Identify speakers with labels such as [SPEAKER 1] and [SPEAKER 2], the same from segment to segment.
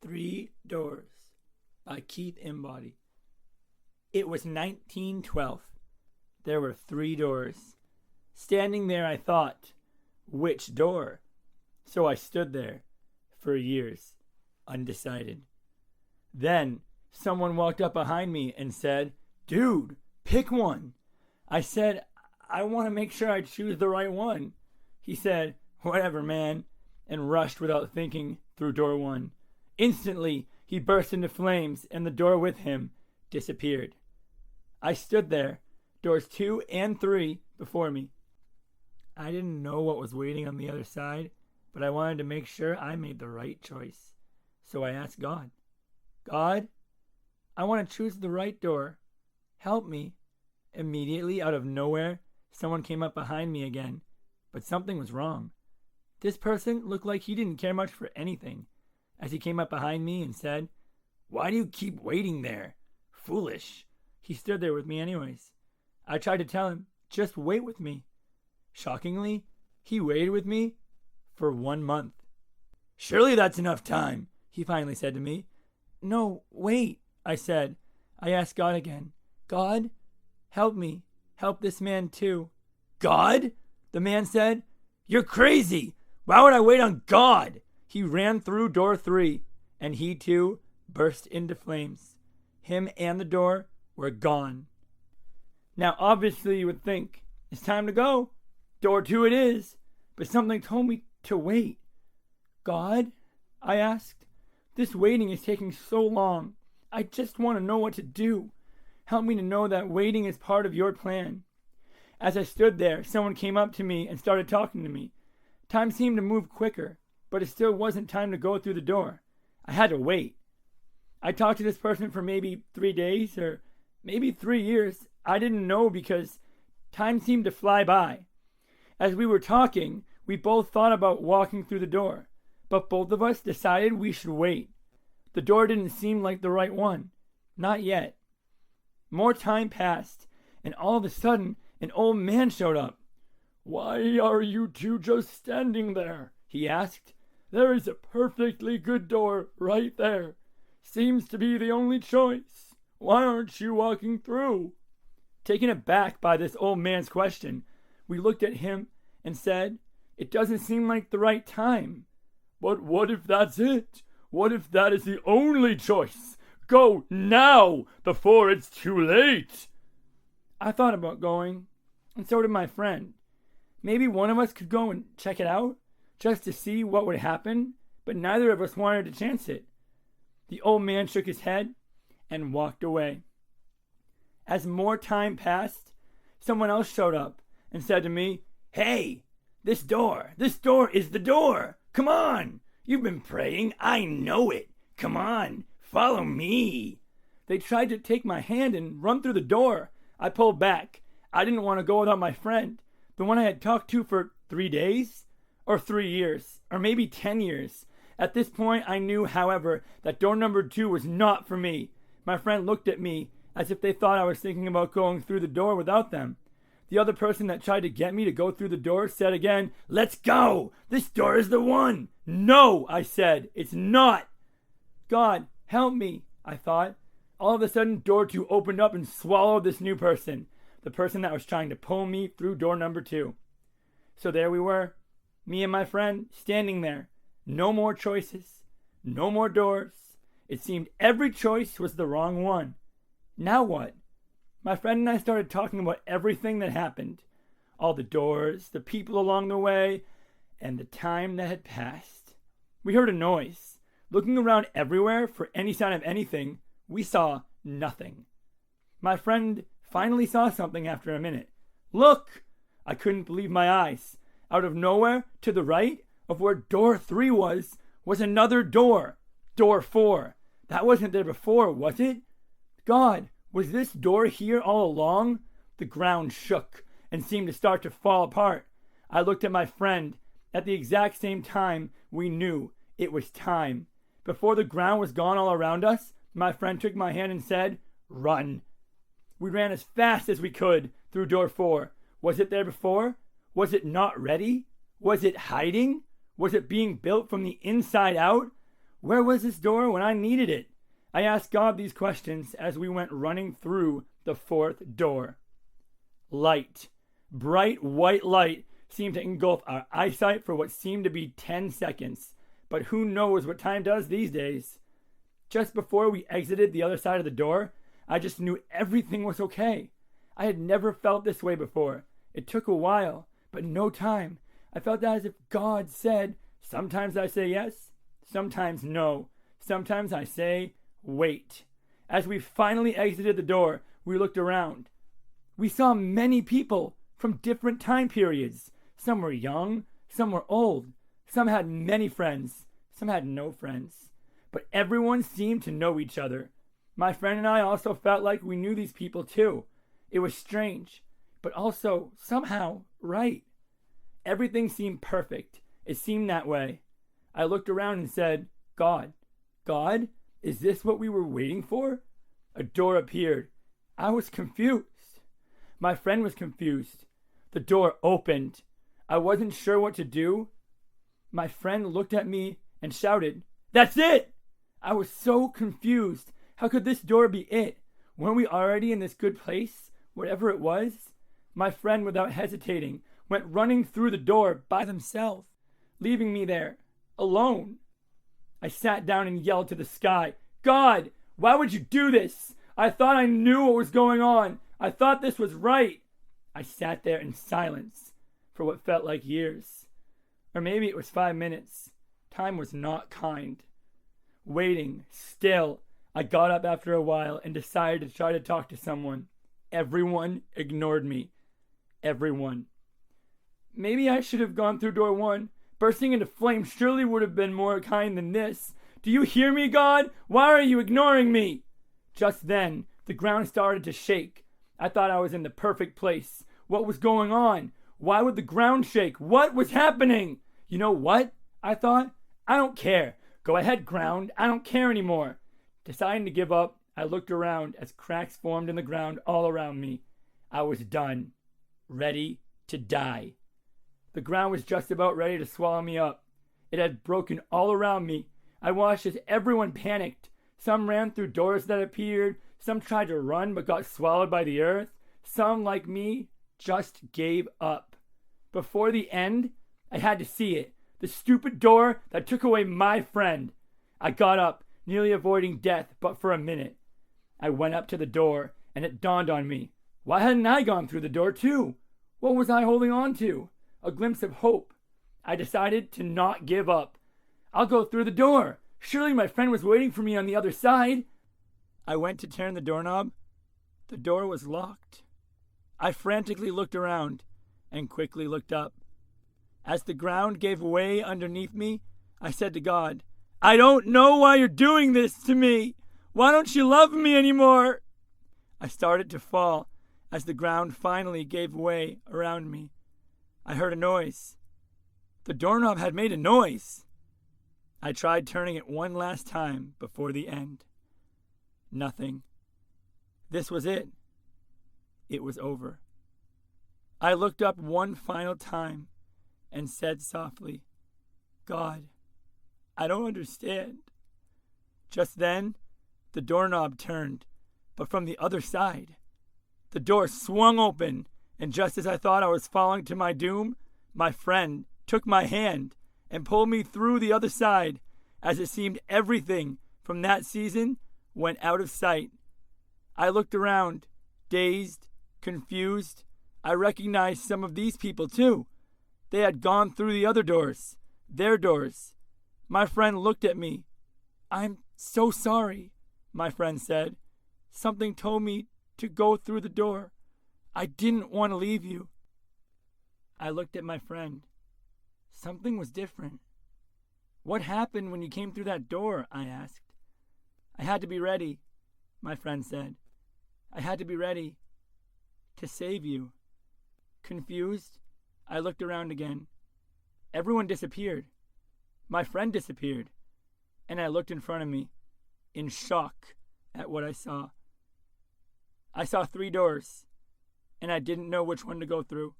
[SPEAKER 1] Three Doors by Keith Imbody. It was 1912. There were 3 doors. Standing there, I thought, which door? So I stood there for years, undecided. Then someone walked up behind me and said, "Dude, pick one." I said, "I want to make sure I choose the right one." He said, "Whatever, man," and rushed without thinking through door 1. Instantly, he burst into flames, and the door with him disappeared. I stood there, doors 2 and 3 before me. I didn't know what was waiting on the other side, but I wanted to make sure I made the right choice. So I asked God, "God, I want to choose the right door. Help me." Immediately, out of nowhere, someone came up behind me again, but something was wrong. This person looked like he didn't care much for anything, as he came up behind me and said, "Why do you keep waiting there? Foolish." He stood there with me anyways. I tried to tell him, "Just wait with me." Shockingly, he waited with me for 1 month. "Surely that's enough time," he finally said to me. "No, wait," I said. I asked God again, "God, help me. Help this man too." "God?" the man said. "You're crazy. Why would I wait on God?" He ran through door 3, and he too burst into flames. Him and the door were gone. Now, obviously, you would think, it's time to go. Door 2 it is. But something told me to wait. "God," I asked, "this waiting is taking so long. I just want to know what to do. Help me to know that waiting is part of your plan." As I stood there, someone came up to me and started talking to me. Time seemed to move quicker, but it still wasn't time to go through the door. I had to wait. I talked to this person for maybe 3 days or maybe 3 years. I didn't know because time seemed to fly by. As we were talking, we both thought about walking through the door, but both of us decided we should wait. The door didn't seem like the right one. Not yet. More time passed, and all of a sudden, an old man showed up. "Why are you two just standing there?" he asked. "There is a perfectly good door right there. Seems to be the only choice. Why aren't you walking through?" Taken aback by this old man's question, we looked at him and said, "It doesn't seem like the right time." "But what if that's it? What if that is the only choice? Go now, before it's too late." I thought about going, and so did my friend. Maybe one of us could go and check it out, just to see what would happen, but neither of us wanted to chance it. The old man shook his head and walked away. As more time passed, someone else showed up and said to me, "Hey, this door is the door. Come on. You've been praying. I know it. Come on, follow me." They tried to take my hand and run through the door. I pulled back. I didn't want to go without my friend, the one I had talked to for 3 days, or 3 years, or maybe 10 years. At this point, I knew, however, that door number 2 was not for me. My friend looked at me as if they thought I was thinking about going through the door without them. The other person that tried to get me to go through the door said again, "Let's go! This door is the one!" "No," I said, "it's not." "God, help me," I thought. All of a sudden, door 2 opened up and swallowed this new person, the person that was trying to pull me through door number 2. So there we were, me and my friend, standing there. No more choices, no more doors. It seemed every choice was the wrong one. Now what? My friend and I started talking about everything that happened. All the doors, the people along the way, and the time that had passed. We heard a noise. Looking around everywhere for any sign of anything, we saw nothing. My friend finally saw something after a minute. "Look!" I couldn't believe my eyes. Out of nowhere, to the right of where door 3 was another door. Door 4. That wasn't there before, was it? God, was this door here all along? The ground shook and seemed to start to fall apart. I looked at my friend. At the exact same time, we knew it was time. Before the ground was gone all around us, my friend took my hand and said, "Run." We ran as fast as we could through door 4. Was it there before? Was it not ready? Was it hiding? Was it being built from the inside out? Where was this door when I needed it? I asked God these questions as we went running through the fourth door. Light, bright white light, seemed to engulf our eyesight for what seemed to be 10 seconds. But who knows what time does these days? Just before we exited the other side of the door, I just knew everything was okay. I had never felt this way before. It took a while, but no time. I felt as if God said, sometimes I say yes, sometimes no. Sometimes I say, wait. As we finally exited the door, we looked around. We saw many people from different time periods. Some were young, some were old. Some had many friends, some had no friends. But everyone seemed to know each other. My friend and I also felt like we knew these people too. It was strange, but also somehow right. Everything seemed perfect. It seemed that way. I looked around and said, God, is this what we were waiting for? A door appeared. I was confused. My friend was confused. The door opened. I wasn't sure what to do. My friend looked at me and shouted, "That's it!" I was so confused. How could this door be it? Weren't we already in this good place, whatever it was? My friend, without hesitating, went running through the door by themselves, leaving me there, alone. I sat down and yelled to the sky, God, why would you do this? I thought I knew what was going on. I thought this was right. I sat there in silence for what felt like years. Or maybe it was 5 minutes. Time was not kind. Waiting, still, I got up after a while and decided to try to talk to someone. Everyone ignored me. Everyone. Maybe I should have gone through door 1. Bursting into flames surely would have been more kind than this. Do you hear me, God? Why are you ignoring me? Just then, the ground started to shake. I thought I was in the perfect place. What was going on? Why would the ground shake? What was happening? You know what? I thought. I don't care. Go ahead, ground. I don't care anymore. Deciding to give up, I looked around as cracks formed in the ground all around me. I was done. Ready to die. The ground was just about ready to swallow me up. It had broken all around me. I watched as everyone panicked. Some ran through doors that appeared. Some tried to run but got swallowed by the earth. Some, like me, just gave up. Before the end, I had to see it. The stupid door that took away my friend. I got up, nearly avoiding death, but for a minute. I went up to the door, and it dawned on me. Why hadn't I gone through the door too? What was I holding on to? A glimpse of hope. I decided to not give up. I'll go through the door. Surely my friend was waiting for me on the other side. I went to turn the doorknob. The door was locked. I frantically looked around and quickly looked up. As the ground gave way underneath me, I said to God, I don't know why you're doing this to me. Why don't you love me anymore? I started to fall as the ground finally gave way around me. I heard a noise. The doorknob had made a noise. I tried turning it one last time before the end. Nothing. This was it. It was over. I looked up one final time and said softly, God, I don't understand. Just then, the doorknob turned, but from the other side. The door swung open, and just as I thought I was falling to my doom, my friend took my hand and pulled me through the other side, as it seemed everything from that season went out of sight. I looked around, dazed, confused. I recognized some of these people too. They had gone through the other doors, their doors. My friend looked at me. I'm so sorry, my friend said. Something told me to go through the door. I didn't want to leave you. I looked at my friend. Something was different. What happened when you came through that door? I asked. I had to be ready, my friend said. I had to be ready to save you. Confused, I looked around again. Everyone disappeared. My friend disappeared. And I looked in front of me, in shock at what I saw. I saw 3 doors, and I didn't know which one to go through.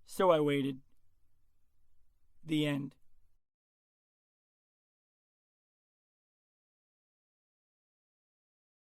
[SPEAKER 1] So I waited. The end.